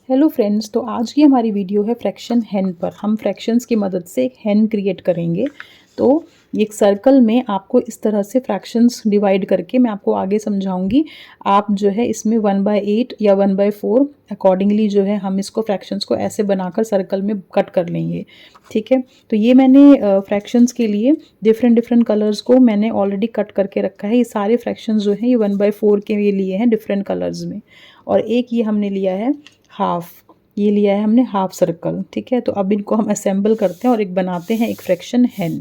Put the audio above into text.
Hello friends, तो आज की हमारी वीडियो है फ्रैक्शन हेन पर। हम फ्रैक्शंस की मदद से एक हेन क्रिएट करेंगे। तो एक सर्कल में आपको इस तरह से फ्रैक्शंस डिवाइड करके मैं आपको आगे समझाऊंगी। आप जो है इसमें 1/8 या 1/4 अकॉर्डिंगली जो है हम इसको फ्रैक्शंस को ऐसे बनाकर सर्कल में कट कर लेंगे। ठीक है, तो ये मैंने फ्रैक्शंस के लिए डिफरेंट डिफरेंट कलर्स को मैंने ऑलरेडी कट करके रखा है। ये सारे फ्रैक्शंस जो हैं ये 1/4 के लिए हैं डिफरेंट कलर्स में। और एक ये हमने लिया है हाफ, ये लिया है हमने हाफ सर्कल। ठीक है, तो अब इनको हम असेंबल करते हैं और एक बनाते हैं एक फ्रैक्शन हेन।